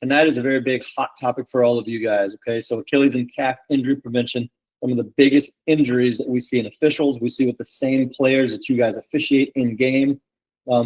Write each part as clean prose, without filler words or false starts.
Tonight is a very big hot topic for all of you guys, okay? So Achilles and calf injury prevention, some of the biggest injuries that we see in officials, we see with the same players that you guys officiate in game.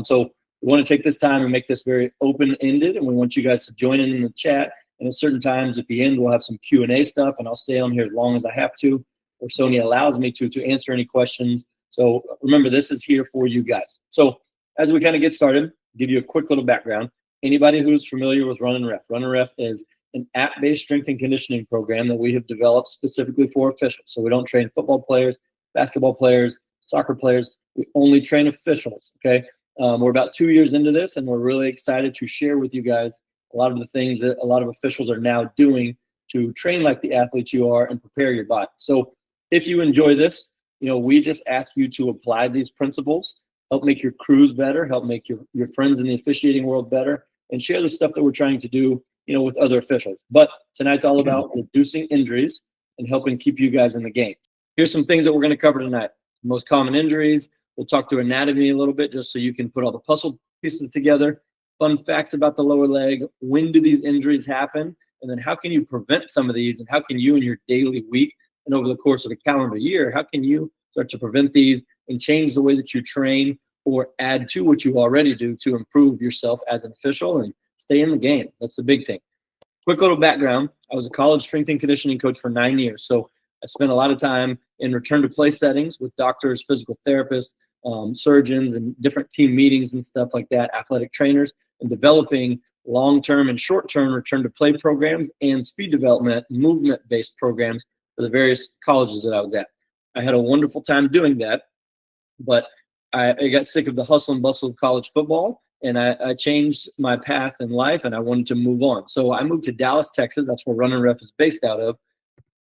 So we want to take this time and make this very open-ended, and we want you guys to join in the chat. And at certain times at the end, we'll have some Q&A stuff, and I'll stay on here as long as I have to, or Sonia allows me to answer any questions. So remember, this is here for you guys. So as we kind of get started, give you a quick little background. Anybody who's familiar with Runnin Ref, Runnin Ref is an app-based strength and conditioning program that we have developed specifically for officials. So we don't train football players, basketball players, soccer players. We only train officials, okay? We're about 2 years into this, and we're really excited to share with you guys a lot of the things that a lot of officials are now doing to train like the athletes you are and prepare your body. So if you enjoy this, we just ask you to apply these principles, help make your crews better, help make your friends in the officiating world better, and share the stuff that we're trying to do, with other officials. But tonight's all about reducing injuries and helping keep you guys in the game. Here's some things that we're going to cover tonight. Most common injuries. We'll talk through anatomy a little bit just so you can put all the puzzle pieces together. Fun facts about the lower leg. When do these injuries happen? And then how can you prevent some of these? And how can you in your daily week and over the course of the calendar year, how can you start to prevent these and change the way that you train or add to what you already do to improve yourself as an official and stay in the game? That's the big thing. Quick little background. I was a college strength and conditioning coach for 9 years. So I spent a lot of time in return to play settings with doctors, physical therapists, surgeons, and different team meetings and stuff like that, athletic trainers, and developing long-term and short-term return to play programs and speed development, movement-based programs for the various colleges that I was at. I had a wonderful time doing that, but I got sick of the hustle and bustle of college football, and I changed my path in life, and I wanted to move on. So I moved to Dallas, Texas. That's where Runnin Ref is based out of,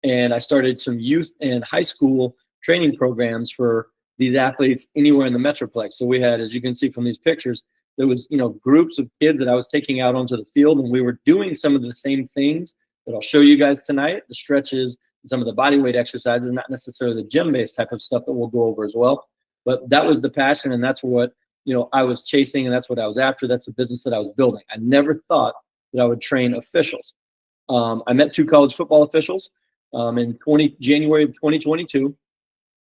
and I started some youth and high school training programs for these athletes anywhere in the Metroplex. So we had, as you can see from these pictures, there was, groups of kids that I was taking out onto the field, and we were doing some of the same things that I'll show you guys tonight, the stretches, some of the body weight exercises, not necessarily the gym-based type of stuff that we'll go over as well. But that was the passion, and that's what, I was chasing, and that's what I was after. That's the business that I was building. I never thought that I would train officials. I met 2 college football officials in January of 2022.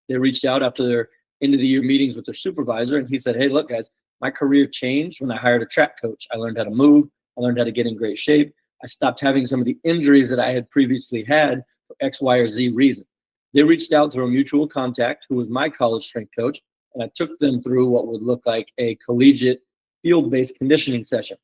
They reached out after their end-of-the-year meetings with their supervisor, and he said, hey, look, guys, my career changed when I hired a track coach. I learned how to move. I learned how to get in great shape. I stopped having some of the injuries that I had previously had for X, Y, or Z reason. They reached out through a mutual contact who was my college strength coach, and I took them through what would look like a collegiate field-based conditioning session.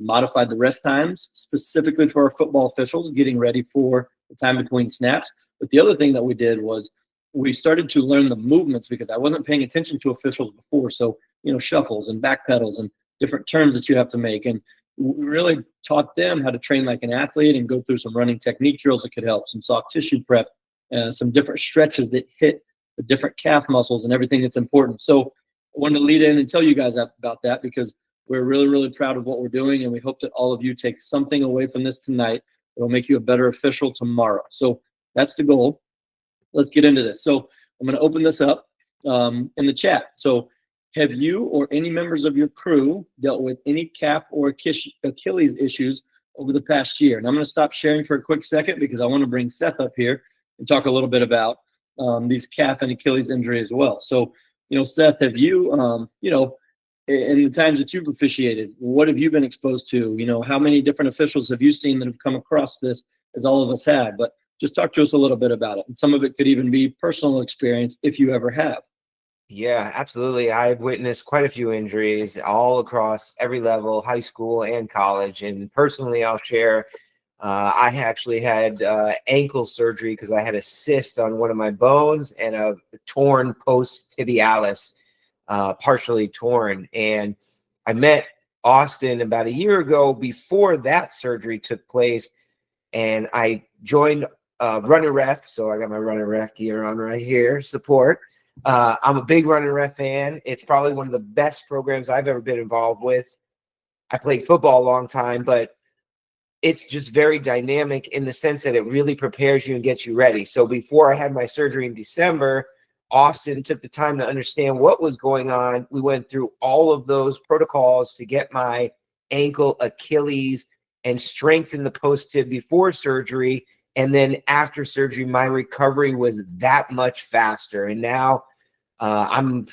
I modified the rest times specifically for our football officials, getting ready for the time between snaps. But the other thing that we did was we started to learn the movements because I wasn't paying attention to officials before. So, shuffles and back pedals and different turns that you have to make. And we really taught them how to train like an athlete and go through some running technique drills that could help, some soft tissue prep, some different stretches that hit the different calf muscles and everything that's important. So I wanted to lead in and tell you guys about that because we're really, really proud of what we're doing, and we hope that all of you take something away from this tonight that will make you a better official tomorrow. So that's the goal. Let's get into this. So I'm going to open this up in the chat. So have you or any members of your crew dealt with any calf or Achilles issues over the past year? And I'm going to stop sharing for a quick second because I want to bring Seth up here and talk a little bit about these calf and Achilles injury as well. So, Seth, have you, in the times that you've officiated, what have you been exposed to? How many different officials have you seen that have come across this, as all of us have? But just talk to us a little bit about it. And some of it could even be personal experience if you ever have. Yeah, absolutely. I've witnessed quite a few injuries all across every level, high school and college. And personally, I'll share, I actually had ankle surgery because I had a cyst on one of my bones and a torn post-tibialis, partially torn. And I met Austin about a year ago before that surgery took place. And I joined Runnin Ref. So I got my Runnin Ref gear on right here, support. I'm a big Runnin Ref fan. It's probably one of the best programs I've ever been involved with. I played football a long time, but it's just very dynamic in the sense that it really prepares you and gets you ready. So before I had my surgery in December, Austin took the time to understand what was going on. We went through all of those protocols to get my ankle, Achilles, and strengthened the post tib before surgery. And then after surgery, my recovery was that much faster. And now I'm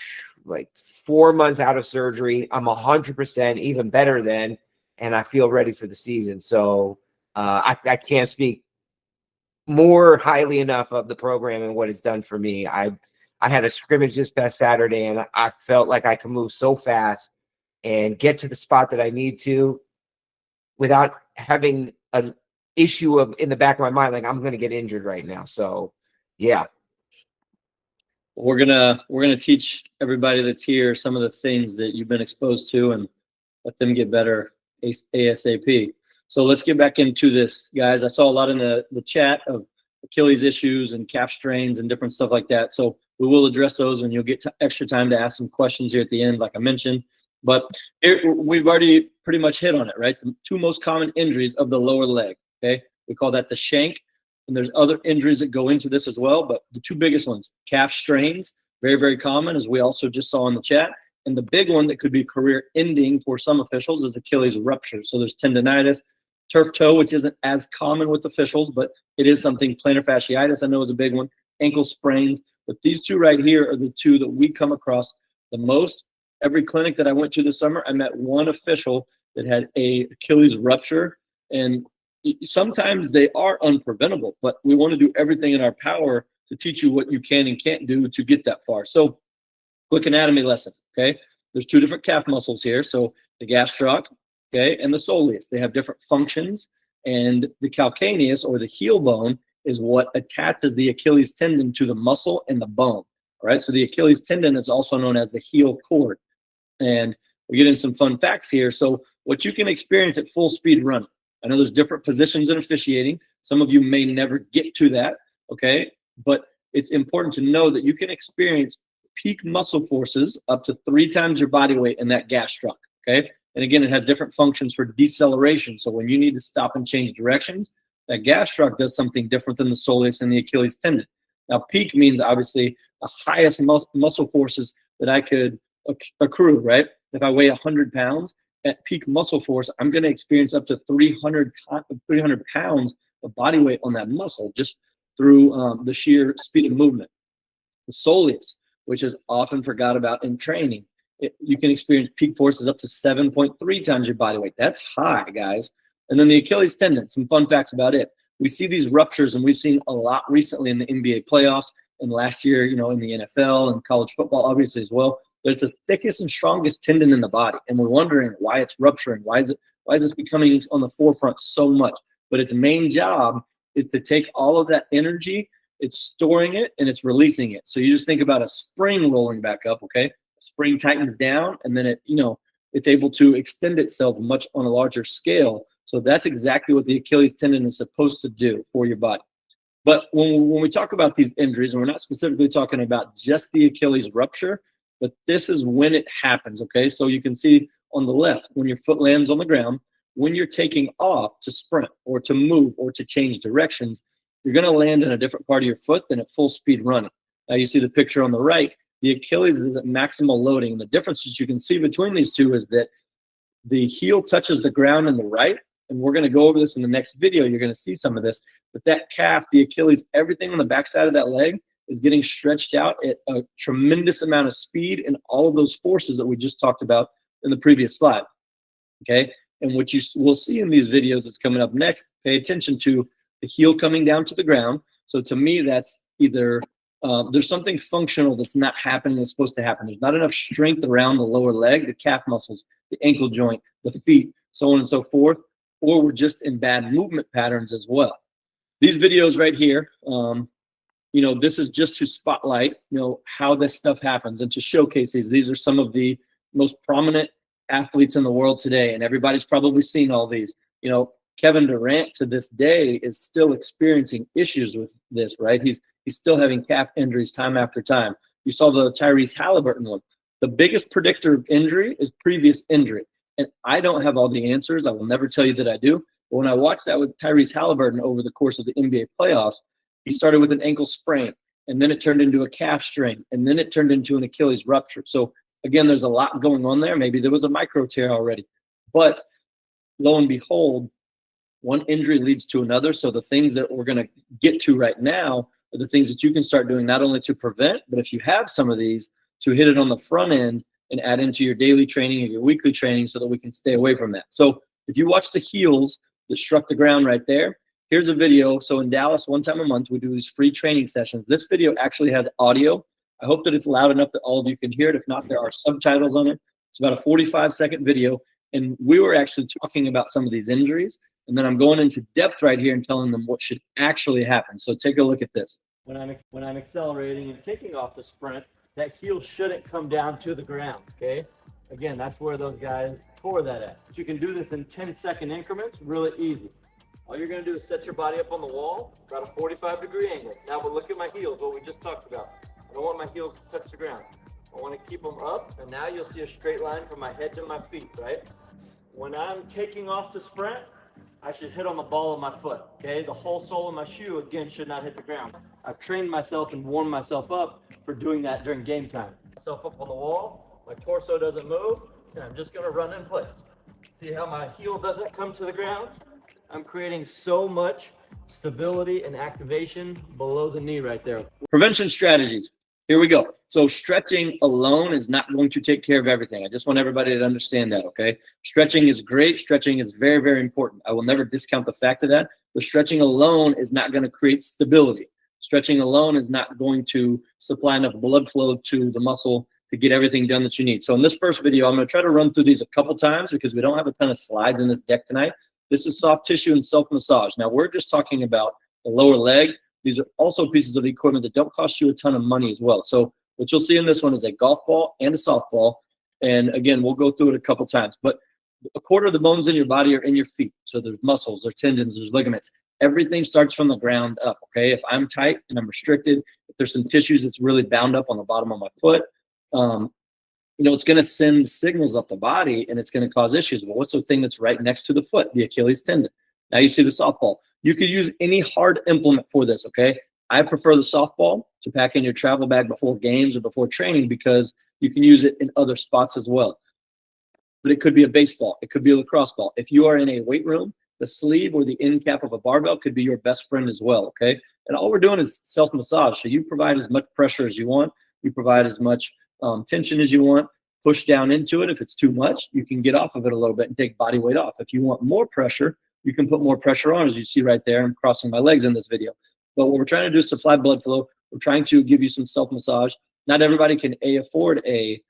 like 4 months out of surgery. I'm 100%, even better than, and I feel ready for the season. So I can't speak more highly enough of the program and what it's done for me. I had a scrimmage this past Saturday, and I felt like I can move so fast and get to the spot that I need to without having an issue of in the back of my mind, like I'm going to get injured right now. So, yeah. We're gonna teach everybody that's here some of the things that you've been exposed to and let them get better ASAP. So let's get back into this, guys. I saw a lot in the chat of Achilles issues and calf strains and different stuff like that. So we will address those, and you'll get extra time to ask some questions here at the end, like I mentioned. But we've already pretty much hit on it, right? The two most common injuries of the lower leg, okay? We call that the shank, and there's other injuries that go into this as well, but the two biggest ones, calf strains, very, very common, as we also just saw in the chat. And the big one that could be career-ending for some officials is Achilles rupture. So there's tendonitis, turf toe, which isn't as common with officials, but it is something. Plantar fasciitis, I know, is a big one. Ankle sprains. But these two right here are the two that we come across the most. Every clinic that I went to this summer, I met one official that had a Achilles rupture. And sometimes they are unpreventable, but we want to do everything in our power to teach you what you can and can't do to get that far. So quick anatomy lesson, okay? There's two different calf muscles here. So the gastroc, okay, and the soleus. They have different functions, and the calcaneus, or the heel bone, is what attaches the Achilles tendon to the muscle and the bone. All right, so the Achilles tendon is also known as the heel cord. And we're getting some fun facts here. So what you can experience at full speed running. I know there's different positions in officiating. Some of you may never get to that, okay? But it's important to know that you can experience peak muscle forces up to 3 times your body weight in that gastroc, okay? And again, it has different functions for deceleration. So when you need to stop and change directions, that gastroc does something different than the soleus and the Achilles tendon. Now, peak means obviously the highest muscle forces that I could accrue, right? If I weigh 100 pounds, at peak muscle force, I'm going to experience up to 300 pounds of body weight on that muscle just through the sheer speed of movement. The soleus, which is often forgot about in training, you can experience peak forces up to 7.3 times your body weight. That's high, guys. And then the Achilles tendon, some fun facts about it. We see these ruptures, and we've seen a lot recently in the NBA playoffs, and last year, you know, in the NFL and college football, obviously, as well. There's the thickest and strongest tendon in the body, and we're wondering why it's rupturing. Why is this becoming on the forefront so much? But its main job is to take all of that energy, it's storing it, and it's releasing it. So you just think about a spring rolling back up, okay? A spring tightens down, and then it's able to extend itself much on a larger scale. So that's exactly what the Achilles tendon is supposed to do for your body. But when we talk about these injuries, and we're not specifically talking about just the Achilles rupture, but this is when it happens, okay? So you can see on the left, when your foot lands on the ground, when you're taking off to sprint or to move or to change directions, you're going to land in a different part of your foot than at full speed running. Now you see the picture on the right, the Achilles is at maximal loading. And the difference that you can see between these two is that the heel touches the ground in the right, and we're going to go over this in the next video. You're going to see some of this, but that calf, the Achilles, everything on the backside of that leg is getting stretched out at a tremendous amount of speed and all of those forces that we just talked about in the previous slide, okay? And what you will see in these videos that's coming up next, pay attention to the heel coming down to the ground. So to me, that's either there's something functional that's not happening that's supposed to happen. There's not enough strength around the lower leg, the calf muscles, the ankle joint, the feet, so on and so forth, or we're just in bad movement patterns as well. These videos right here, you know, this is just to spotlight, you know, how this stuff happens and to showcase these. These are some of the most prominent athletes in the world today, and everybody's probably seen all these. You know, Kevin Durant to this day is still experiencing issues with this, right? He's still having calf injuries time after time. You saw the Tyrese Halliburton one. The biggest predictor of injury is previous injury. And I don't have all the answers. I will never tell you that I do. But when I watched that with Tyrese Halliburton over the course of the NBA playoffs, he started with an ankle sprain, and then it turned into a calf strain, and then it turned into an Achilles rupture. So again, there's a lot going on there. Maybe there was a micro tear already. But lo and behold, One injury leads to another. So the things that we're going to get to right now are the things that you can start doing, not only to prevent, but if you have some of these, to hit it on the front end and add into your daily training or your weekly training so that we can stay away from that. So if you watch the heels that struck the ground right there, here's a video. So in Dallas, one time a month, we do these free training sessions. This video actually has audio. I hope that it's loud enough that all of you can hear it. If not, there are subtitles on it. It's about a 45-second video. And we were actually talking about some of these injuries. And then I'm going into depth right here and telling them what should actually happen. So take a look at this. When I'm accelerating and taking off the sprint, that heel shouldn't come down to the ground, okay? Again, that's where those guys tore that at. You can do this in 10-second increments, really easy. All you're gonna do is set your body up on the wall, about a 45-degree angle. Now we'll look at my heels, what we just talked about. I don't want my heels to touch the ground. I wanna keep them up, and now you'll see a straight line from my head to my feet, right? When I'm taking off to sprint, I should hit on the ball of my foot, okay? The whole sole of my shoe, again, should not hit the ground. I've trained myself and warmed myself up for doing that during game time. Myself up on the wall, my torso doesn't move, and I'm just gonna run in place. See how my heel doesn't come to the ground? I'm creating so much stability and activation below the knee right there. Prevention strategies. Here we go. So stretching alone is not going to take care of everything. I just want everybody to understand that, okay? Stretching is great. Stretching is very, very important. I will never discount the fact of that. But stretching alone is not going to create stability. Stretching alone is not going to supply enough blood flow to the muscle to get everything done that you need. So in this first video, I'm going to try to run through these a couple times because we don't have a ton of slides in this deck tonight. This is soft tissue and self-massage. Now, we're just talking about the lower leg. These are also pieces of equipment that don't cost you a ton of money as well. So what you'll see in this one is a golf ball and a softball. And again, we'll go through it a couple times. But a quarter of the bones in your body are in your feet. So there's muscles, there's tendons, there's ligaments. Everything starts from the ground up, okay? If I'm tight and I'm restricted, if there's some tissues that's really bound up on the bottom of my foot, it's going to send signals up the body and it's going to cause issues. But what's the thing that's right next to the foot? The Achilles tendon. Now you see the softball. You could use any hard implement for this, okay? I prefer the softball to pack in your travel bag before games or before training because you can use it in other spots as well. But it could be a baseball. It could be a lacrosse ball. If you are in a weight room, the sleeve or the end cap of a barbell could be your best friend as well, okay? And all we're doing is self-massage. So you provide as much pressure as you want. You provide as much tension as you want. Push down into it. If it's too much, you can get off of it a little bit and take body weight off. If you want more pressure, you can put more pressure on, as you see right there. I'm crossing my legs in this video. But what we're trying to do is supply blood flow. We're trying to give you some self-massage. Not everybody can afford a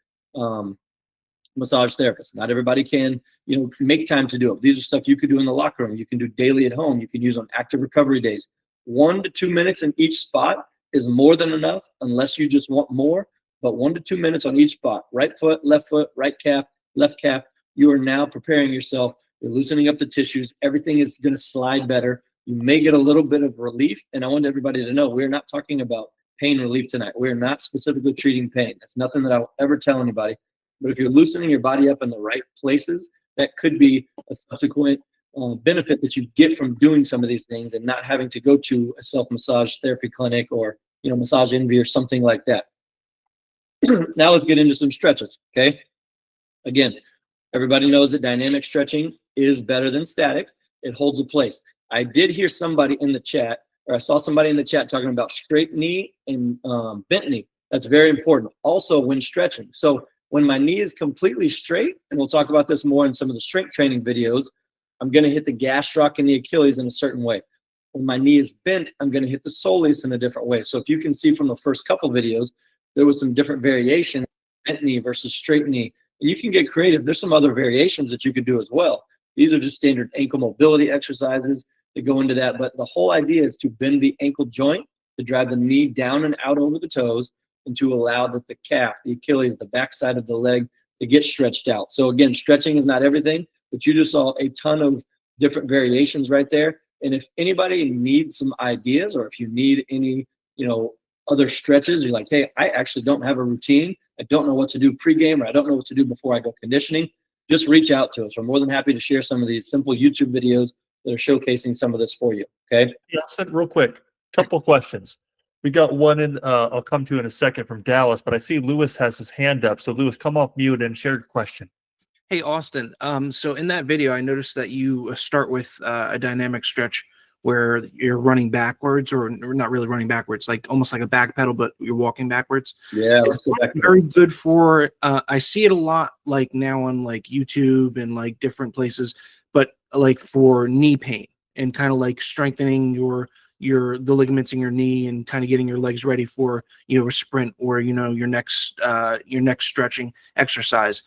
massage therapist. Not everybody can, make time to do it. These are stuff you could do in the locker room. You can do daily at home. You can use on active recovery days. 1 to 2 minutes in each spot is more than enough unless you just want more. But 1 to 2 minutes on each spot. Right foot, right calf, left calf. You are now preparing yourself. You're loosening up the tissues. Everything is going to slide better. You may get a little bit of relief. And I want everybody to know we're not talking about pain relief tonight. We're not specifically treating pain. That's nothing that I will ever tell anybody. But if you're loosening your body up in the right places, that could be a subsequent benefit that you get from doing some of these things and not having to go to a self-massage therapy clinic or, Massage Envy or something like that. Now let's get into some stretches, okay? Again, everybody knows that dynamic stretching is better than static. It holds a place. I did hear somebody in the chat, or I saw somebody in the chat talking about straight knee and bent knee. That's very important. Also when stretching. So when my knee is completely straight, and we'll talk about this more in some of the strength training videos, I'm going to hit the gastroc and the Achilles in a certain way. When my knee is bent, I'm going to hit the soleus in a different way. So if you can see from the first couple videos, there was some different variations, bent knee versus straight knee. And you can get creative. There's some other variations that you could do as well. These are just standard ankle mobility exercises that go into that. But the whole idea is to bend the ankle joint, to drive the knee down and out over the toes, and to allow the calf, the Achilles, the backside of the leg to get stretched out. So again, stretching is not everything, but you just saw a ton of different variations right there. And if anybody needs some ideas, or if you need any, other stretches, you're like, hey, I actually don't have a routine. I don't know what to do pregame, or I don't know what to do before I go conditioning. Just reach out to us. We're more than happy to share some of these simple YouTube videos that are showcasing some of this for you. Okay. Yeah, real quick, couple questions. We got one in. I'll come to in a second from Dallas, but I see Lewis has his hand up. So Lewis, come off mute and share your question. Hey, Austin. So in that video, I noticed that you start with a dynamic stretch where you're running backwards, or not really running backwards, like almost like a back pedal, but you're walking backwards. Yeah, let's It's go back to very good for, I see it a lot like now on like YouTube and like different places, but like for knee pain and kind of like strengthening the ligaments in your knee and kind of getting your legs ready for, a sprint or, your next stretching exercise.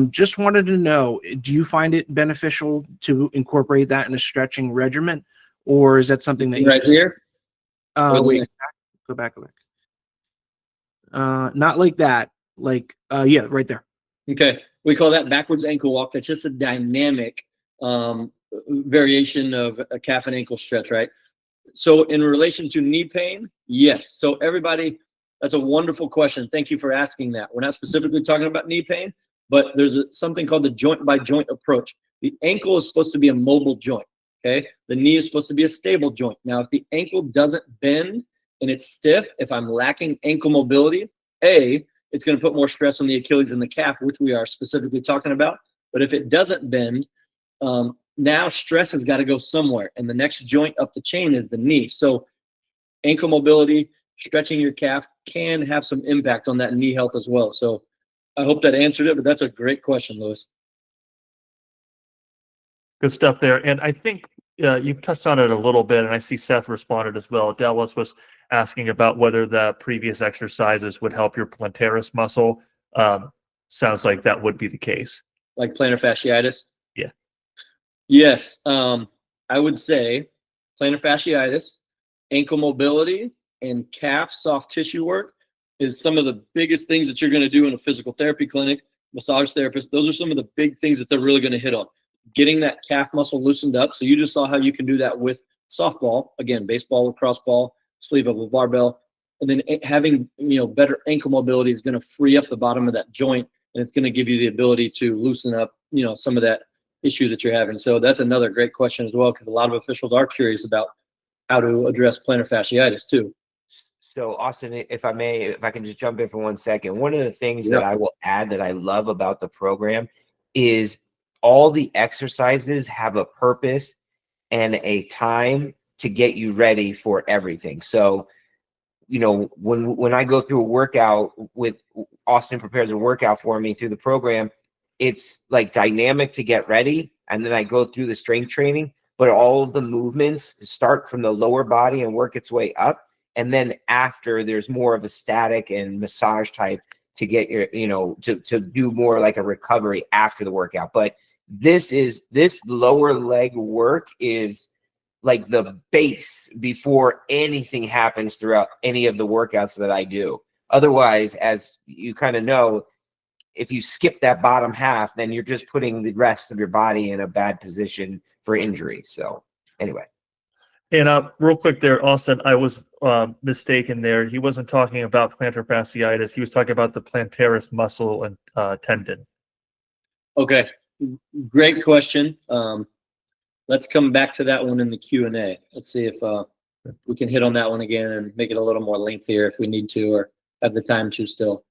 Just wanted to know, do you find it beneficial to incorporate that in a stretching regimen, or is that something that you right just, here. wait, go back. Not like that. Like, yeah, right there. Okay, we call that backwards ankle walk. That's just a dynamic variation of a calf and ankle stretch, right? So in relation to knee pain, yes. So everybody, that's a wonderful question. Thank you for asking that. We're not specifically talking about knee pain, but there's something called the joint by joint approach. The ankle is supposed to be a mobile joint, okay? The knee is supposed to be a stable joint. Now, if the ankle doesn't bend and it's stiff, if I'm lacking ankle mobility, it's going to put more stress on the Achilles and the calf, which we are specifically talking about. But if it doesn't bend, now stress has got to go somewhere, and the next joint up the chain is the knee. So ankle mobility, stretching your calf can have some impact on that knee health as well. So I hope that answered it, but that's a great question, Lewis. Good stuff there. And I think you've touched on it a little bit, and I see Seth responded as well. Dallas was asking about whether the previous exercises would help your plantaris muscle. Sounds like that would be the case. Like plantar fasciitis? Yeah. Yes. I would say plantar fasciitis, ankle mobility, and calf soft tissue work is some of the biggest things that you're going to do in a physical therapy clinic, massage therapist. Those are some of the big things that they're really going to hit on. Getting that calf muscle loosened up. So you just saw how you can do that with softball, again, baseball, lacrosse ball, sleeve of a barbell, and then having better ankle mobility is going to free up the bottom of that joint, and it's going to give you the ability to loosen up some of that issue that you're having. So that's another great question as well, because a lot of officials are curious about how to address plantar fasciitis too. So Austin, if I can just jump in for 1 second. One of the things that I will add that I love about the program is all the exercises have a purpose and a time to get you ready for everything. So, when I go through a workout with Austin, prepares a workout for me through the program, it's like dynamic to get ready. And then I go through the strength training, but all of the movements start from the lower body and work its way up. And then after, there's more of a static and massage type to get your, to do more like a recovery after the workout. But this lower leg work is like the base before anything happens throughout any of the workouts that I do. Otherwise, as you kind of know, if you skip that bottom half, then you're just putting the rest of your body in a bad position for injury. So anyway. And real quick there, Austin, I was mistaken there. He wasn't talking about plantar fasciitis. He was talking about the plantaris muscle and tendon. Okay, great question. Let's come back to that one in the Q&A. Let's see if we can hit on that one again and make it a little more lengthier if we need to, or have the time to still.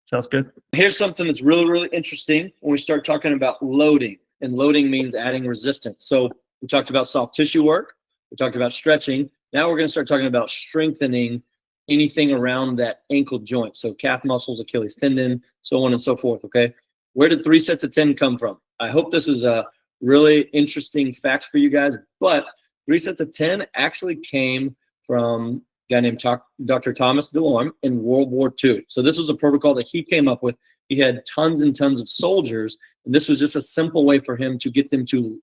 Sounds good. Here's something that's really, really interesting when we start talking about loading. And loading means adding resistance. So we talked about soft tissue work. We talked about stretching. Now we're going to start talking about strengthening anything around that ankle joint. So calf muscles, Achilles tendon, so on and so forth, okay? Where did 3 sets of 10 come from? I hope this is a really interesting facts for you guys, but 3 sets of 10 actually came from a guy named Dr. Thomas DeLorme in World War II. So this was a protocol that he came up with. He had tons and tons of soldiers, and this was just a simple way for him to get them to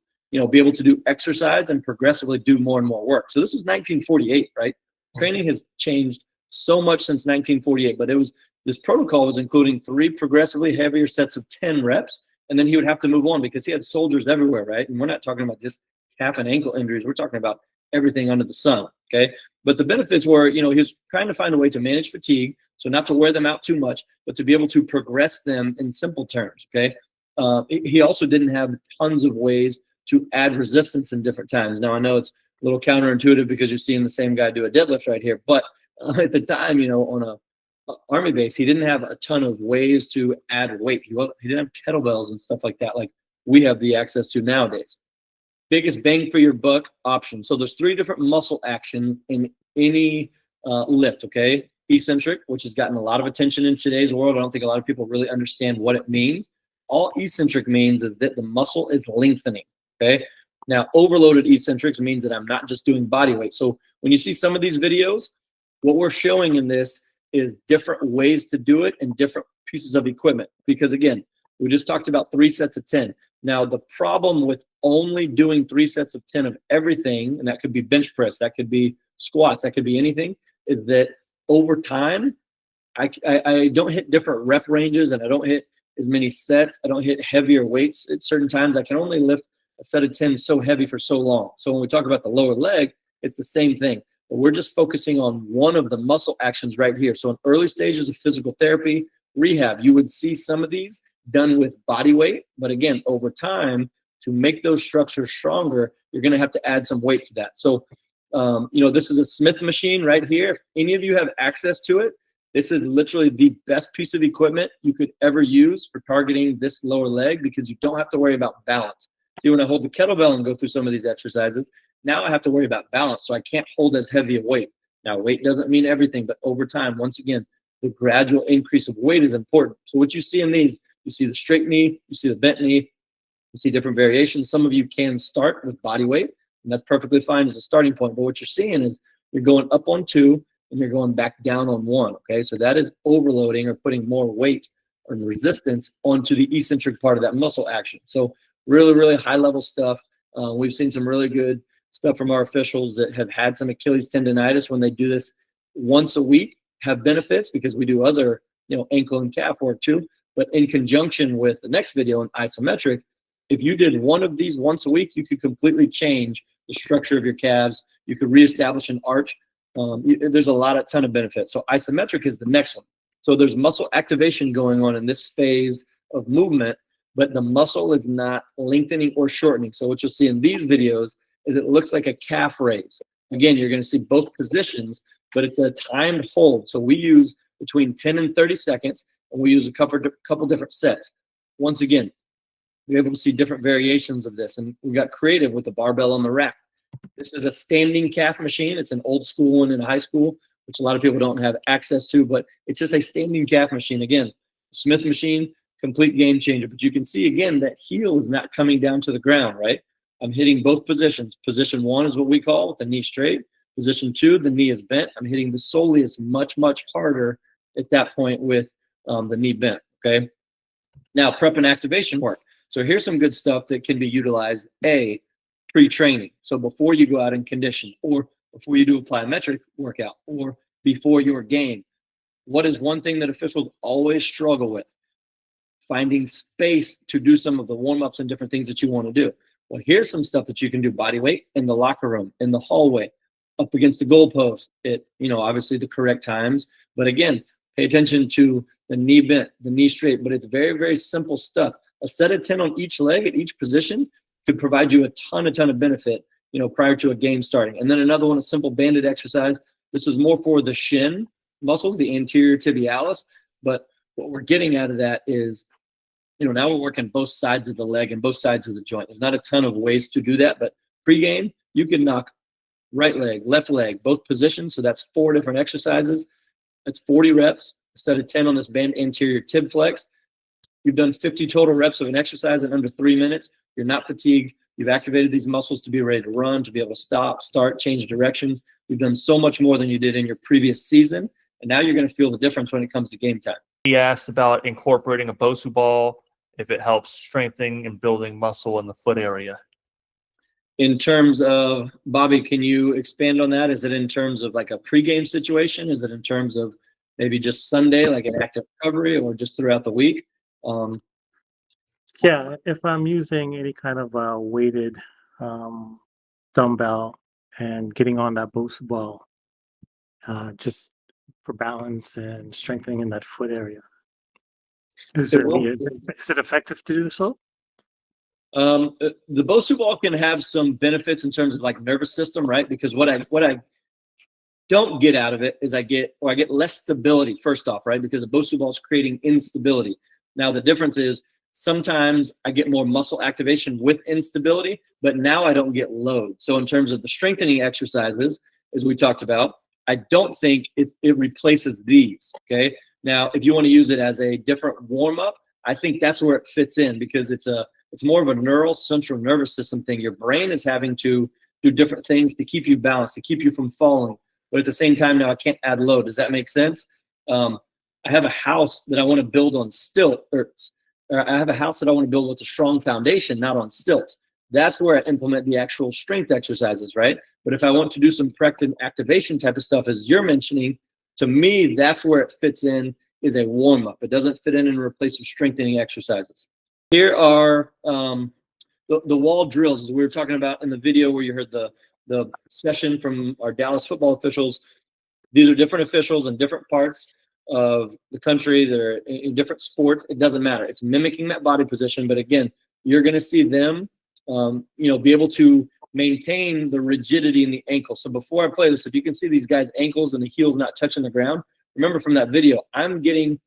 be able to do exercise and progressively do more and more work. So this was 1948, right? Training has changed so much since 1948, but this protocol was including 3 progressively heavier sets of 10 reps, and then he would have to move on because he had soldiers everywhere, right? And we're not talking about just calf and ankle injuries. We're talking about everything under the sun, okay? But the benefits were, he was trying to find a way to manage fatigue, so not to wear them out too much, but to be able to progress them in simple terms, okay? He also didn't have tons of ways to add resistance in different times. Now, I know it's a little counterintuitive because you're seeing the same guy do a deadlift right here, but at the time, on a Army base, he didn't have a ton of ways to add weight. He didn't have kettlebells and stuff like that like we have the access to nowadays. Biggest bang for your buck option. So there's 3 different muscle actions in any lift, okay? Eccentric, which has gotten a lot of attention in today's world. I don't think a lot of people really understand what it means. All eccentric means is that the muscle is lengthening, okay? Now, overloaded eccentrics means that I'm not just doing body weight. So when you see some of these videos, what we're showing in this is different ways to do it and different pieces of equipment. Because again, we just talked about 3 sets of 10. Now, the problem with only doing 3 sets of 10 of everything, and that could be bench press, that could be squats, that could be anything, is that over time, I don't hit different rep ranges and I don't hit as many sets. I don't hit heavier weights at certain times. I can only lift a set of 10 so heavy for so long. So when we talk about the lower leg, it's the same thing. But we're just focusing on one of the muscle actions right here. So in early stages of physical therapy, rehab, you would see some of these done with body weight. But again, over time, to make those structures stronger, you're going to have to add some weight to that. So, this is a Smith machine right here. If any of you have access to it, this is literally the best piece of equipment you could ever use for targeting this lower leg because you don't have to worry about balance. See, when I hold the kettlebell and go through some of these exercises, now I have to worry about balance, so I can't hold as heavy a weight. Now, weight doesn't mean everything, but over time, once again, the gradual increase of weight is important. So what you see in these, you see the straight knee, you see the bent knee, you see different variations. Some of you can start with body weight, and that's perfectly fine as a starting point. But what you're seeing is you're going up on 2 and you're going back down on 1, okay? So that is overloading or putting more weight or resistance onto the eccentric part of that muscle action. So really, really high-level stuff. We've seen some really good stuff from our officials that have had some Achilles tendonitis when they do this once a week, have benefits because we do other, ankle and calf work too. But in conjunction with the next video on isometric, if you did one of these once a week, you could completely change the structure of your calves. You could reestablish an arch. There's a ton of benefits. So isometric is the next one. So there's muscle activation going on in this phase of movement, but the muscle is not lengthening or shortening. So what you'll see in these videos is it looks like a calf raise. Again, you're going to see both positions, but it's a timed hold. So we use between 10 and 30 seconds, and we use a couple different sets. Once again, you're able to see different variations of this, and we got creative with the barbell on the rack. This is a standing calf machine. It's an old school one in high school, which a lot of people don't have access to, but it's just a standing calf machine. Again, Smith machine, complete game changer. But you can see, again, that heel is not coming down to the ground, right? I'm hitting both positions. Position 1 is what we call with the knee straight. Position 2, the knee is bent. I'm hitting the soleus much, much harder at that point with the knee bent, okay? Now, prep and activation work. So here's some good stuff that can be utilized, pre-training. So before you go out and condition, or before you do a plyometric workout, or before your game. What is one thing that officials always struggle with? Finding space to do some of the warm-ups and different things that you want to do. Well, here's some stuff that you can do body weight in the locker room, in the hallway, up against the goalpost at, obviously the correct times. But again, pay attention to the knee bent, the knee straight, but it's very, very simple stuff. A set of 10 on each leg at each position could provide you a ton of benefit, prior to a game starting. And then another one, a simple banded exercise. This is more for the shin muscles, the anterior tibialis. But what we're getting out of that is, now we're working both sides of the leg and both sides of the joint. There's not a ton of ways to do that, but pre-game, you can knock right leg, left leg, both positions. So that's 4 different exercises. That's 40 reps, a set of 10 on this band anterior tib flex. You've done 50 total reps of an exercise in under 3 minutes. You're not fatigued. You've activated these muscles to be ready to run, to be able to stop, start, change directions. You've done so much more than you did in your previous season. And now you're going to feel the difference when it comes to game time. He asked about incorporating a BOSU ball, if it helps strengthening and building muscle in the foot area. In terms of, Bobby, can you expand on that? Is it in terms of like a pregame situation? Is it in terms of maybe just Sunday, like an active recovery, or just throughout the week? Yeah, if I'm using any kind of weighted dumbbell and getting on that BOSU ball, just for balance and strengthening in that foot area. Is it effective to do so? The BOSU ball can have some benefits in terms of like nervous system, right? Because what I don't get out of it is I get less stability first off, right? Because the BOSU ball is creating instability. Now the difference is sometimes I get more muscle activation with instability, but now I don't get load. So in terms of the strengthening exercises, as we talked about, I don't think it replaces these, okay? Now, if you want to use it as a different warm-up, I think that's where it fits in because it's more of a neural central nervous system thing. Your brain is having to do different things to keep you balanced, to keep you from falling. But at the same time, now I can't add load. Does that make sense? I have a house that I want to build on stilts, or I have a house that I want to build with a strong foundation, not on stilts. That's where I implement the actual strength exercises, right? But if I want to do some corrective activation type of stuff, as you're mentioning, to me, that's where it fits in, is a warm-up. It doesn't fit in and replace some strengthening exercises. Here are the wall drills, as we were talking about in the video where you heard the session from our Dallas football officials. These are different officials in different parts of the country. They're in different sports. It doesn't matter. It's mimicking that body position. But again, you're going to see them, be able to maintain the rigidity in the ankle. So before I play this, if you can see these guys' ankles and the heels not touching the ground, remember from that video, I'm getting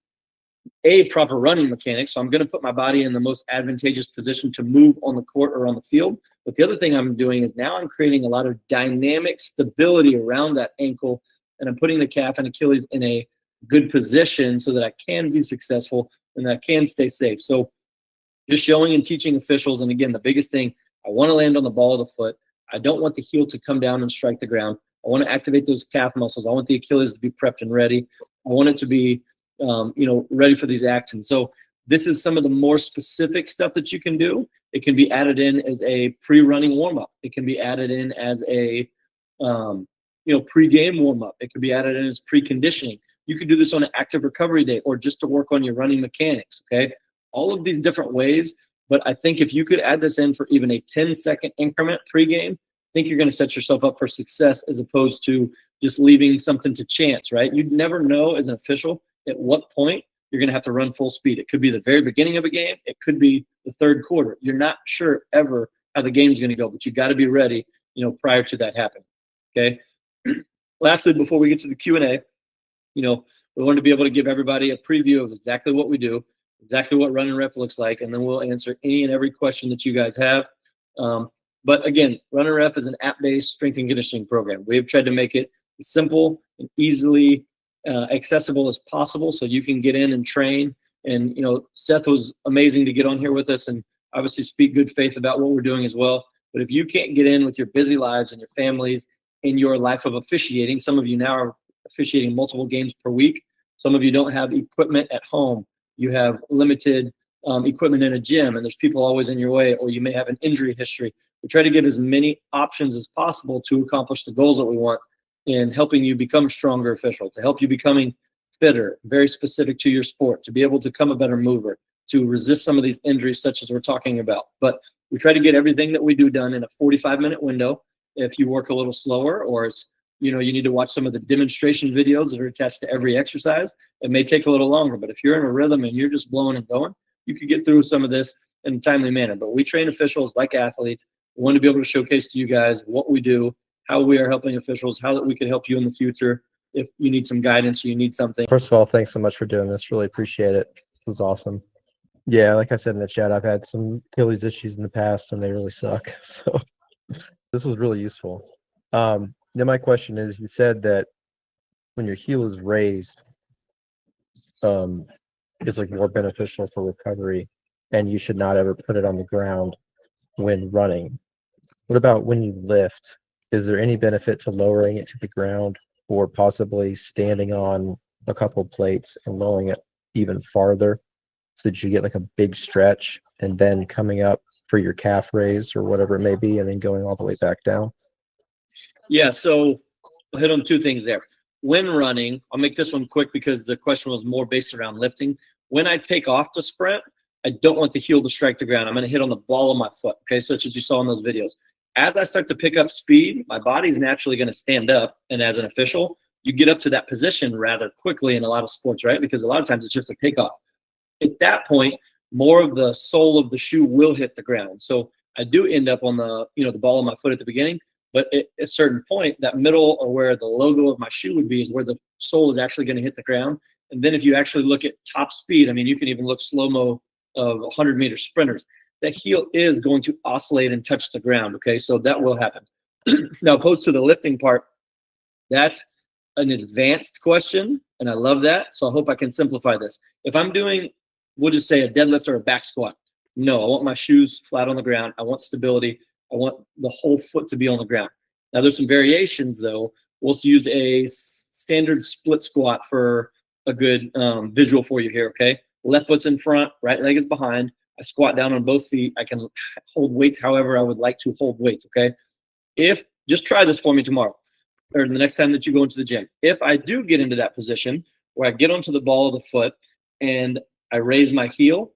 a proper running mechanic. So I'm going to put my body in the most advantageous position to move on the court or on the field. But the other thing I'm doing is now I'm creating a lot of dynamic stability around that ankle, and I'm putting the calf and Achilles in a good position so that I can be successful and that I can stay safe. So just showing and teaching officials, and again, the biggest thing, I want to land on the ball of the foot. I don't want the heel to come down and strike the ground. I want to activate those calf muscles. I want the Achilles to be prepped and ready. I want it to be, ready for these actions. So this is some of the more specific stuff that you can do. It can be added in as a pre-running warm-up. It can be added in as a, pre-game warm-up. It could be added in as pre-conditioning. You could do this on an active recovery day or just to work on your running mechanics, okay? All of these different ways. But I think if you could add this in for even a 10-second increment pregame, I think you're going to set yourself up for success as opposed to just leaving something to chance, right? You'd never know as an official at what point you're going to have to run full speed. It could be the very beginning of a game. It could be the third quarter. You're not sure ever how the game's going to go, but you got to be ready, prior to that happening, okay? Lastly, before we get to the Q&A, we want to be able to give everybody a preview of exactly what we do, exactly what Runnin Ref looks like, and then we'll answer any and every question that you guys have. But again, Runnin Ref is an app-based strength and conditioning program. We've tried to make it as simple and easily accessible as possible so you can get in and train. And, Seth was amazing to get on here with us and obviously speak good faith about what we're doing as well. But if you can't get in with your busy lives and your families in your life of officiating, some of you now are officiating multiple games per week. Some of you don't have equipment at home. You have limited equipment in a gym, and there's people always in your way, or you may have an injury history. We try to give as many options as possible to accomplish the goals that we want in helping you become a stronger official, to help you becoming fitter, very specific to your sport, to be able to become a better mover, to resist some of these injuries such as we're talking about. But we try to get everything that we do done in a 45-minute window. If you work a little slower, or it's you need to watch some of the demonstration videos that are attached to every exercise, it may take a little longer. But if you're in a rhythm and you're just blowing and going, you could get through some of this in a timely manner. But we train officials like athletes. We want to be able to showcase to you guys what we do, how we are helping officials, how that we can help you in the future if you need some guidance or you need something. First of all, thanks so much for doing this. Really appreciate it. It was awesome. Yeah, like I said in the chat, I've had some Achilles issues in the past and they really suck. So this was really useful. Then my question is, you said that when your heel is raised, it's like more beneficial for recovery, and you should not ever put it on the ground when running. What about when you lift? Is there any benefit to lowering it to the ground, or possibly standing on a couple plates and lowering it even farther so that you get like a big stretch and then coming up for your calf raise or whatever it may be and then going all the way back down? Yeah, so I'll hit on two things there. When running, I'll make this one quick because the question was more based around lifting. When I take off to sprint, I don't want the heel to strike the ground. I'm going to hit on the ball of my foot, okay, such as you saw in those videos. As I start to pick up speed, my body's naturally going to stand up, and as an official, you get up to that position rather quickly in a lot of sports, right? Because a lot of times it's just a takeoff. At that point, more of the sole of the shoe will hit the ground. So I do end up on the, the ball of my foot at the beginning, But at a certain point, that middle or where the logo of my shoe would be is where the sole is actually going to hit the ground. And then if you actually look at top speed, I mean, you can even look slow-mo of 100-meter sprinters. That heel is going to oscillate and touch the ground, okay? So that will happen. Now, opposed to the lifting part, that's an advanced question, and I love that. So I hope I can simplify this. If I'm doing, we'll just say a deadlift or a back squat, no, I want my shoes flat on the ground. I want stability. I want the whole foot to be on the ground. Now, there's some variations, though. We'll use a standard split squat for a good visual for you here, okay? Left foot's in front, right leg is behind. I squat down on both feet. I can hold weights however I would like to hold weights, okay? Just try this for me tomorrow or the next time that you go into the gym. If I do get into that position where I get onto the ball of the foot and I raise my heel,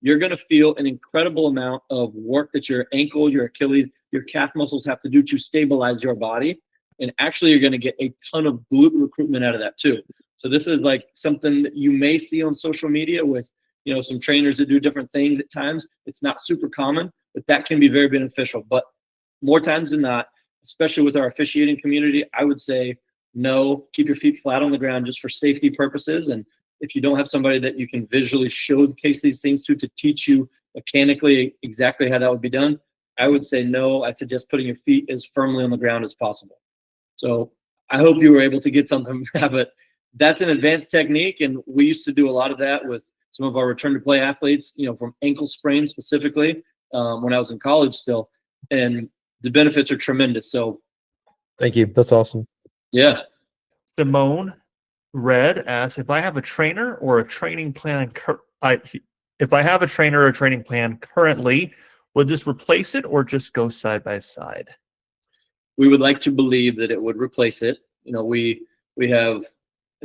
you're going to feel an incredible amount of work that your ankle, your Achilles, your calf muscles have to do to stabilize your body. And actually, you're going to get a ton of glute recruitment out of that too. So this is like something that you may see on social media with, you know, some trainers that do different things at times. It's not super common, but that can be very beneficial. But more times than not, especially with our officiating community, I would say no, keep your feet flat on the ground just for safety purposes. And if you don't have somebody that you can visually showcase these things to teach you mechanically exactly how that would be done, I would say no. I suggest putting your feet as firmly on the ground as possible. So I hope you were able to get something from that, but that's an advanced technique. And we used to do a lot of that with some of our return to play athletes, you know, from ankle sprains specifically when I was in college still. And the benefits are tremendous. So Thank you. That's awesome. yeah. Simone Red asks, if I have a trainer or a training plan, if I have a trainer or a training plan currently, would this replace it or just go side by side? We would like to believe that it would replace it. You know, we have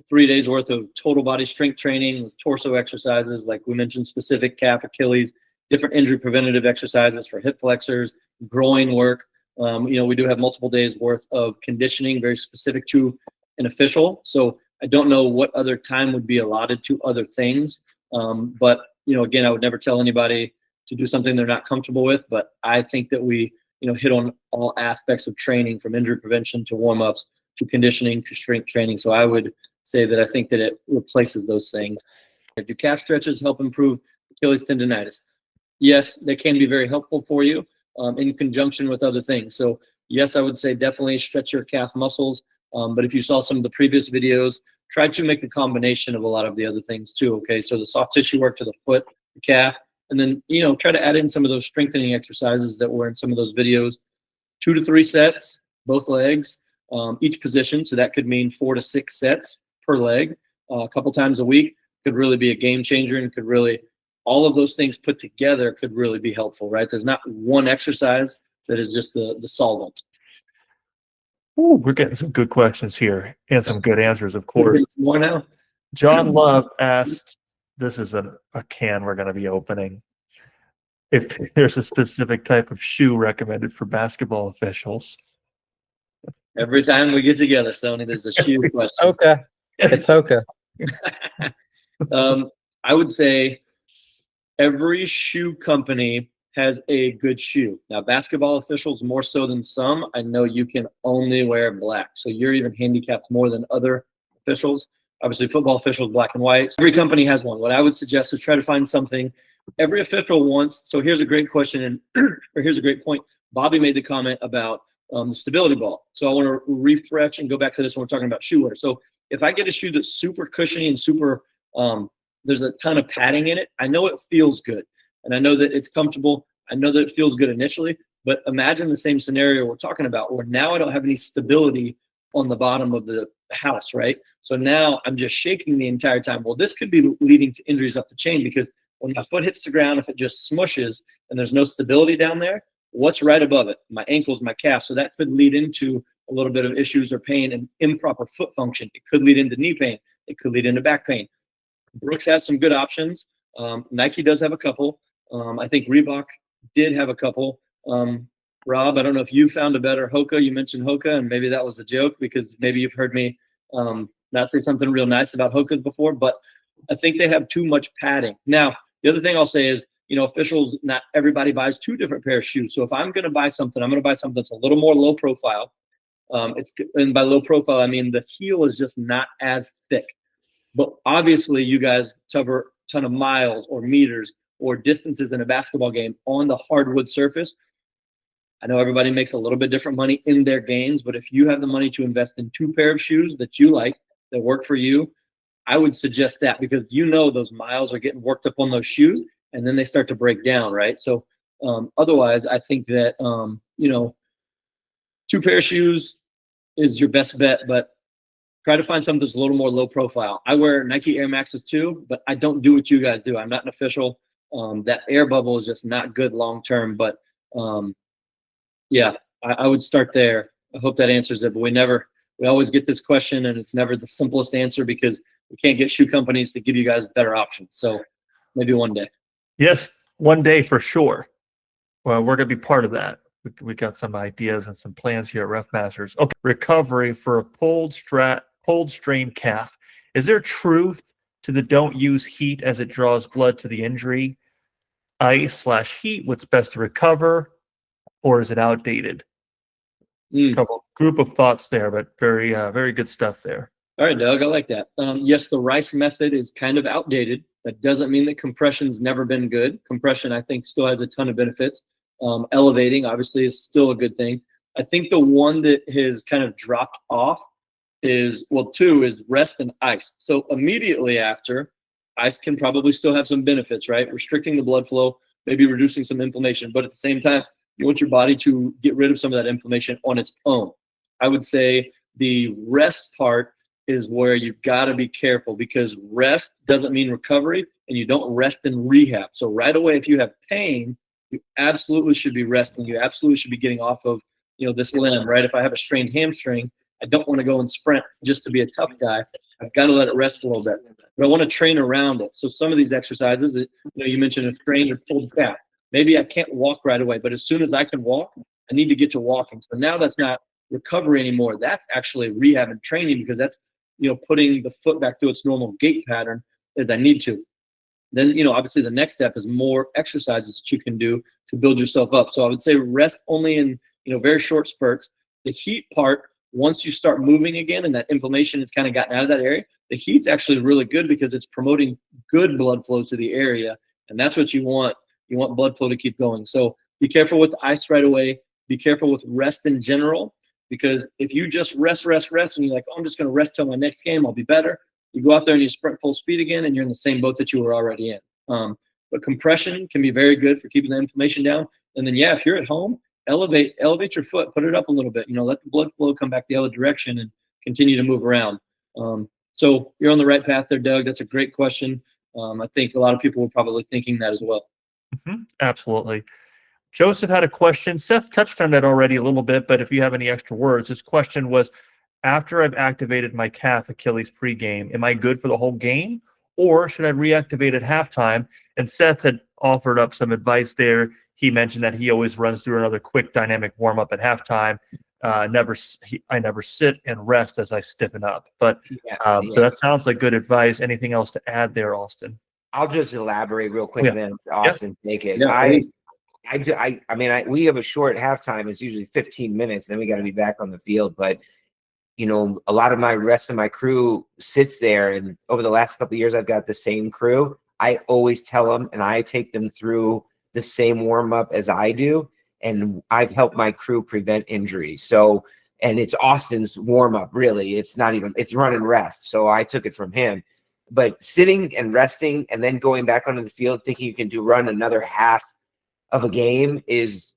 3 days worth of total body strength training with torso exercises, like we mentioned, specific calf, Achilles, different injury preventative exercises for hip flexors, groin work. You know, we do have multiple days worth of conditioning very specific to an official. So I don't know what other time would be allotted to other things. But, you know, again, I would never tell anybody to do something they're not comfortable with. But I think that we, you know, hit on all aspects of training, from injury prevention to warm-ups to conditioning to strength training. So I would say that I think that it replaces those things. Do calf stretches help improve Achilles tendonitis? Yes, they can be very helpful for you in conjunction with other things. So yes, I would say definitely stretch your calf muscles. But if you saw some of the previous videos, try to make a combination of a lot of the other things too, okay? So the soft tissue work to the foot, the calf, and then, you know, try to add in some of those strengthening exercises that were in some of those videos. 2 to 3 sets, both legs, each position. So that could mean 4 to 6 sets per leg, a couple times a week. Could really be a game changer, and could really, all of those things put together could really be helpful, right? There's not one exercise that is just the solvent. Ooh, we're getting some good questions here and some good answers, of course. More now. John Love asked, this is a can we're going to be opening, if there's a specific type of shoe recommended for basketball officials. Every time we get together, Sony, there's a shoe question. Okay. It's Hoka. I would say every shoe company has a good shoe. Now, basketball officials more so than some. I know you can only wear black, so you're even handicapped more than other officials. Obviously, football officials, black and white. Every company has one. What I would suggest is try to find something every official wants. So here's a great question, and or here's a great point. Bobby made the comment about the stability ball. So I want to refresh and go back to this when we're talking about shoe wear. So if I get a shoe that's super cushiony and super, there's a ton of padding in it, I know it feels good. And I know that it's comfortable. I know that it feels good initially. But imagine the same scenario we're talking about, where now I don't have any stability on the bottom of the house, right? So now I'm just shaking the entire time. Well, this could be leading to injuries up the chain, because when my foot hits the ground, if it just smushes and there's no stability down there, what's right above it? My ankles, my calf. So that could lead into a little bit of issues or pain and improper foot function. It could lead into knee pain. It could lead into back pain. Brooks has some good options. Nike does have a couple. I think Reebok did have a couple. Rob, I don't know if you found a better Hoka. You mentioned Hoka, and maybe that was a joke, because maybe you've heard me not say something real nice about Hokas before, but I think they have too much padding. Now, the other thing I'll say is officials, not everybody buys 2 different pair of shoes. So if I'm going to buy something, I'm going to buy something that's a little more low profile. And by low profile, I mean the heel is just not as thick. But obviously, you guys cover a ton of miles or meters or distances in a basketball game on the hardwood surface. I know everybody makes a little bit different money in their games, but if you have the money to invest in 2 pair of shoes that you like, that work for you, I would suggest that, because those miles are getting worked up on those shoes, and then they start to break down, right? So otherwise, I think that 2 pair of shoes is your best bet, but try to find something that's a little more low profile. I wear Nike Air Maxes too, but I don't do what you guys do. I'm not an official. That air bubble is just not good long term, but yeah, I would start there. I hope that answers it, but we always get this question, and it's never the simplest answer because we can't get shoe companies to give you guys better options. So maybe one day. Yes, one day for sure. Well, we're going to be part of that. We got some ideas and some plans here at RefMasters. Okay, recovery for a pulled strain calf. Is there truth to the don't use heat as it draws blood to the injury? Ice/heat, what's best to recover, or is it outdated? Couple group of thoughts there, but very, very good stuff there. All right, Doug, I like that. Yes, the Rice method is kind of outdated. That doesn't mean that compression's never been good. Compression, I think, still has a ton of benefits. Elevating, obviously, is still a good thing. I think the one that has kind of dropped off is, 2 is rest and ice. So immediately after, ice can probably still have some benefits, right? Restricting the blood flow, maybe reducing some inflammation. But at the same time, you want your body to get rid of some of that inflammation on its own. I would say the rest part is where you've got to be careful, because rest doesn't mean recovery, and you don't rest in rehab. So right away, if you have pain, you absolutely should be resting. You absolutely should be getting off of, this limb, right? If I have a strained hamstring, I don't want to go and sprint just to be a tough guy. I've got to let it rest a little bit. But I want to train around it. So some of these exercises, you mentioned a strained or pulled calf. Maybe I can't walk right away, but as soon as I can walk, I need to get to walking. So now that's not recovery anymore. That's actually rehab and training, because that's, putting the foot back to its normal gait pattern as I need to. Then, obviously the next step is more exercises that you can do to build yourself up. So I would say rest only in, very short spurts. The heat part, once you start moving again and that inflammation has kind of gotten out of that area, the heat's actually really good because it's promoting good blood flow to the area. And that's what you want. You want blood flow to keep going. So be careful with the ice right away. Be careful with rest in general, because if you just rest, and you're like, I'm just going to rest till my next game, I'll be better. You go out there and you sprint full speed again, and you're in the same boat that you were already in. But compression can be very good for keeping the inflammation down. And then, if you're at home, elevate your foot, put it up a little bit. Let the blood flow come back the other direction and continue to move around. So you're on the right path there, Doug. That's a great question. I think a lot of people were probably thinking that as well. Absolutely. Joseph had a question. Seth touched on that already a little bit, but if you have any extra words, his question was, after I've activated my calf Achilles pregame, am I good for the whole game, or should I reactivate at halftime? And Seth had offered up some advice there. He mentioned that he always runs through another quick dynamic warm-up at halftime. I never sit and rest as I stiffen up. But so that sounds like good advice. Anything else to add there, Austin? I'll just elaborate real quick, and then Austin take it. We have a short halftime. It's usually 15 minutes. Then we got to be back on the field. But, a lot of my rest of my crew sits there. And over the last couple of years, I've got the same crew. I always tell them, and I take them through the same warm up as I do. And I've helped my crew prevent injuries. So, and it's Austin's warm up, really. It's Runnin Ref. So I took it from him. But sitting and resting and then going back onto the field thinking you can run another half of a game is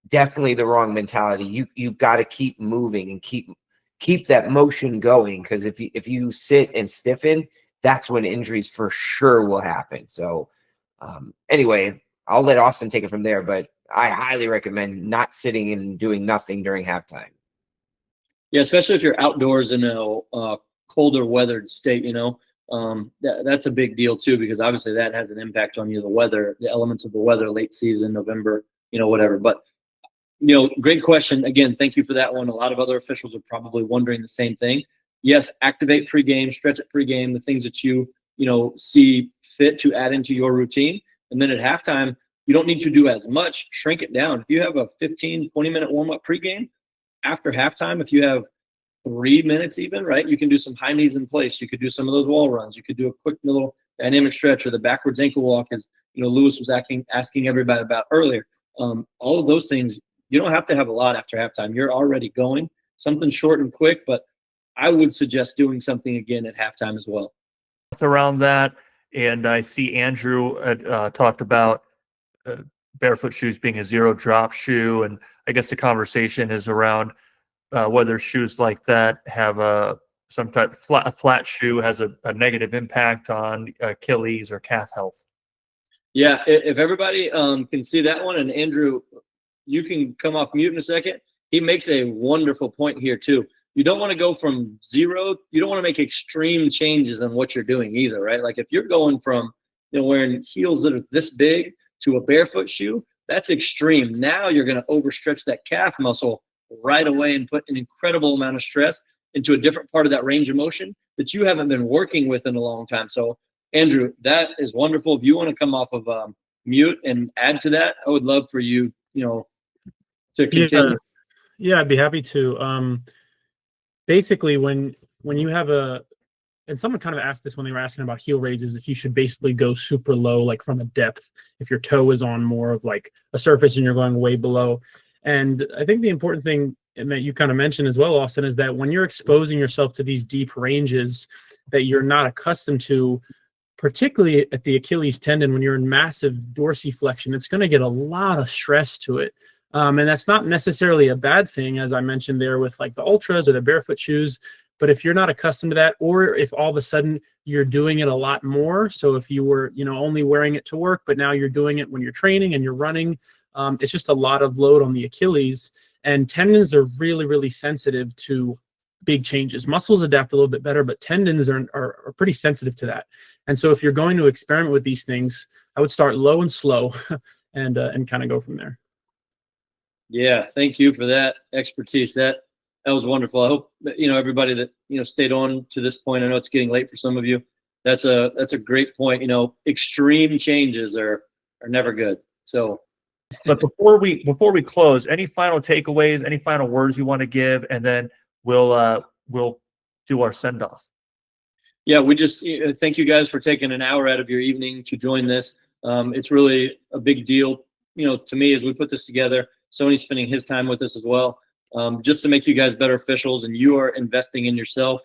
definitely the wrong mentality. You've got to keep moving and keep that motion going, because if you sit and stiffen, that's when injuries for sure will happen. So anyway, I'll let Austin take it from there, but I highly recommend not sitting and doing nothing during halftime. Yeah, especially if you're outdoors in a colder weathered state, that's a big deal too, because obviously that has an impact on the weather, the elements of the weather, late season, November, whatever. But, great question. Again, thank you for that one. A lot of other officials are probably wondering the same thing. Yes, activate pregame, stretch it pregame, the things that you see fit to add into your routine. And then at halftime, you don't need to do as much, shrink it down. If you have a 15, 20-minute warm-up pregame, after halftime, if you have 3 minutes even, right, you can do some high knees in place. You could do some of those wall runs. You could do a quick little dynamic stretch or the backwards ankle walk, as Lewis was asking everybody about earlier. All of those things, you don't have to have a lot after halftime. You're already going. Something short and quick, but I would suggest doing something again at halftime as well. Around that, and I see Andrew talked about barefoot shoes being a zero drop shoe, and I guess the conversation is around whether shoes like that have some type a flat shoe has a negative impact on Achilles or calf health. Yeah, if everybody can see that one, and Andrew, you can come off mute in a second. He makes a wonderful point here too. You don't want to go from zero. You don't want to make extreme changes in what you're doing either, right? Like if you're going from wearing heels that are this big to a barefoot shoe, that's extreme. Now you're going to overstretch that calf muscle right away and put an incredible amount of stress into a different part of that range of motion that you haven't been working with in a long time. So Andrew, that is wonderful. If you want to come off of mute and add to that, I would love for you, to continue. Yeah, I'd be happy to. Basically, when you have and someone kind of asked this when they were asking about heel raises, if you should basically go super low, like from a depth, if your toe is on more of like a surface and you're going way below. And I think the important thing that you kind of mentioned as well, Austin, is that when you're exposing yourself to these deep ranges that you're not accustomed to, particularly at the Achilles tendon, when you're in massive dorsiflexion, it's going to get a lot of stress to it. And that's not necessarily a bad thing, as I mentioned there with like the ultras or the barefoot shoes. But if you're not accustomed to that, or if all of a sudden you're doing it a lot more, so if you were, only wearing it to work, but now you're doing it when you're training and you're running, it's just a lot of load on the Achilles. And tendons are really, really sensitive to big changes. Muscles adapt a little bit better, but tendons are pretty sensitive to that. And so if you're going to experiment with these things, I would start low and slow and kind of go from there. Yeah, thank you for that expertise. That was wonderful. I hope that, everybody that stayed on to this point. I know it's getting late for some of you. That's a great point. Extreme changes are never good. So, but before we close, any final takeaways, any final words you want to give, and then we'll do our send off. Yeah, we just thank you guys for taking an hour out of your evening to join this. It's really a big deal, to me as we put this together. Sony's spending his time with us as well, just to make you guys better officials, and you are investing in yourself,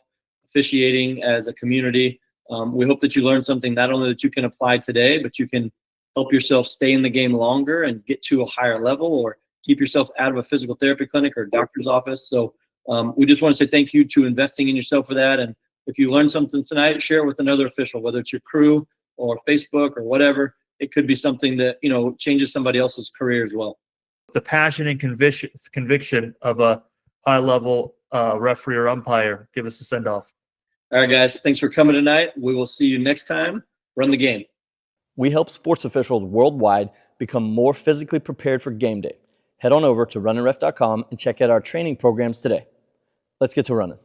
officiating as a community. We hope that you learned something, not only that you can apply today, but you can help yourself stay in the game longer and get to a higher level, or keep yourself out of a physical therapy clinic or doctor's office. So we just want to say thank you to investing in yourself for that. And if you learned something tonight, share it with another official, whether it's your crew or Facebook or whatever. It could be something that, changes somebody else's career as well. The passion and conviction of a high-level referee or umpire. Give us a send-off. All right, guys. Thanks for coming tonight. We will see you next time. Run the game. We help sports officials worldwide become more physically prepared for game day. Head on over to runninref.com and check out our training programs today. Let's get to running.